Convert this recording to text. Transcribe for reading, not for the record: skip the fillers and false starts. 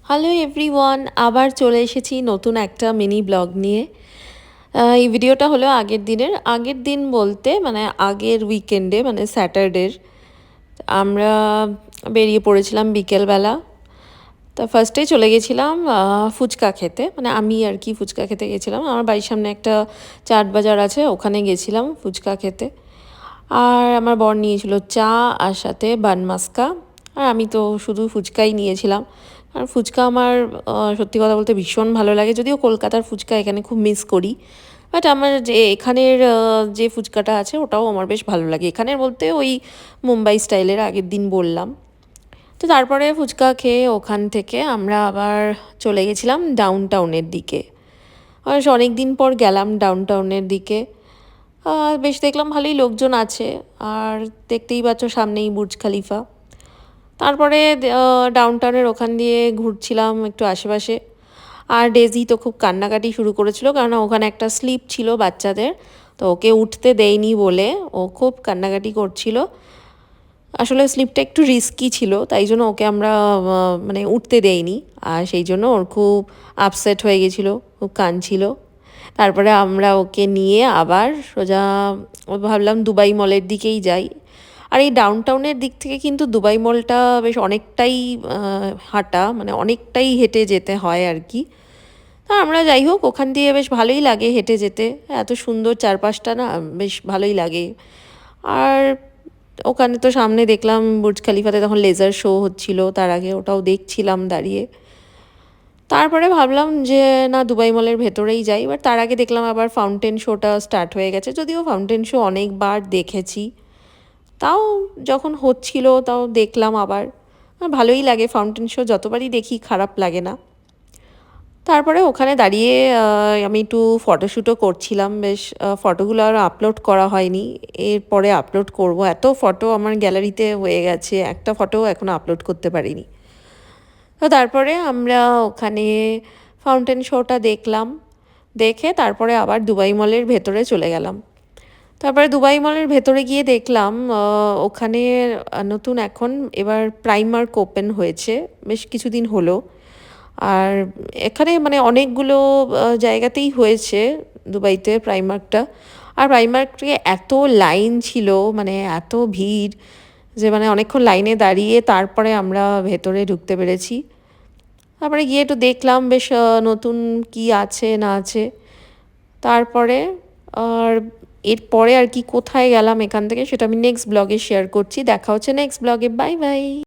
Hello everyone, আবার চলে এসেছি নতুন একটা মিনি ব্লগ নিয়ে। এই ভিডিওটা হলো আগের দিন বলতে মানে আগের উইকেন্ডে মানে স্যাটারডের আমরা বেরিয়ে পড়েছিলাম বিকেলবেলা। তা ফার্স্টে চলে গেছিলাম ফুচকা খেতে, মানে আমি আর কি ফুচকা খেতে গেছিলাম। আমার বাড়ির সামনে একটা চাট বাজার আছে, ওখানে গেছিলাম ফুচকা খেতে। আর আমার বর নিয়েছিল চা আর সাথে বান মাস্কা, আর আমি তো শুধু ফুচকাই নিয়েছিলাম। আর ফুচকা আমার সত্যি কথা বলতে ভীষণ ভালো লাগে, যদিও কলকাতার ফুচকা এখানে খুব মিস করি। বাট আমার যে এখানের যে ফুচকাটা আছে ওটাও আমার বেশ ভালো লাগে, এখানের বলতে ওই মুম্বাই স্টাইলের আগের দিন বললাম। তো তারপরে ফুচকা খেয়ে ওখান থেকে আমরা আবার চলে গেছিলাম ডাউন টাউনের দিকে। আর অনেক দিন পর গেলাম ডাউন টাউনের দিকে। বেশ দেখলাম ভালোই লোকজন আছে, আর দেখতেই পাচ্ছ সামনেই বুর্জ খালিফা। তারপরে ডাউন টাউনের ওখান দিয়ে ঘুরছিলাম একটু আশেপাশে। আর ডেজি তো খুব কান্নাকাটি শুরু করেছিল, কারণ ওখানে একটা স্লিপ ছিল বাচ্চাদের, তো ওকে উঠতে দেয়নি বলে ও খুব কান্নাকাটি করছিল। আসলে স্লিপটা একটু রিস্কি ছিল, তাই জন্য ওকে আমরা মানে উঠতে দেইনি, আর সেই জন্য ওর খুব আপসেট হয়ে গেছিলো, খুব কাঁদছিল। তারপরে আমরা ওকে নিয়ে আবার সোজা ভাবলাম দুবাই মলের দিকেই যাই। আর এই ডাউন টাউনের দিক থেকে কিন্তু দুবাই মলটা বেশ অনেকটাই হাঁটা, মানে অনেকটাই হেঁটে যেতে হয় আর কি। তা আমরা যাই হোক ওখান দিয়ে বেশ ভালোই লাগে হেঁটে যেতে, এত সুন্দর চারপাশটা না, বেশ ভালোই লাগে। আর ওখানে তো সামনে দেখলাম বুর্জ খালিফাতে তখন লেজার শো হচ্ছিল, তার আগে ওটাও দেখছিলাম দাঁড়িয়ে। তারপরে ভাবলাম যে না দুবাই মলের ভেতরেই যাই, বাট তার আগে দেখলাম আবার ফাউন্টেন শোটা স্টার্ট হয়ে গেছে, যদিও ফাউন্টেন শো অনেকবার দেখেছি, তাও যখন হচ্ছিল তাও দেখলাম আবার। ভালোই লাগে ফাউন্টেন শো, যতবারই দেখি খারাপ লাগে না। তারপরে ওখানে দাঁড়িয়ে আমি একটু ফটোশ্যুটও করছিলাম, বেশ ফটোগুলো আর আপলোড করা হয়নি, এরপরে আপলোড করব। এত ফটো আমার গ্যালারিতে হয়ে গেছে, একটা ফটোও এখনও আপলোড করতে পারিনি। তো তারপরে আমরা ওখানে ফাউন্টেন শোটা দেখলাম, দেখে তারপরে আবার দুবাই মলের ভেতরে চলে গেলাম। তারপরে দুবাই মলের ভেতরে গিয়ে দেখলাম ওখানে নতুন এখন এবার প্রাইমার্ক ওপেন হয়েছে, বেশ কিছুদিন হলো। আর এখানে মানে অনেকগুলো জায়গাতেই হয়েছে দুবাইতে প্রাইমার্কটা। আর প্রাইমার্কে এত লাইন ছিল, মানে এত ভিড়, যে মানে অনেকক্ষণ লাইনে দাঁড়িয়ে তারপরে আমরা ভেতরে ঢুকতে পেরেছি। তারপরে গিয়ে একটু দেখলাম বেশ নতুন কি আছে না আছে। তারপরে আর এরপরে আর কি কোথায় গেলাম এখান থেকে সেটা আমি নেক্সট ব্লগে শেয়ার করছি। দেখা হচ্ছে নেক্সট ব্লগে, বাই বাই।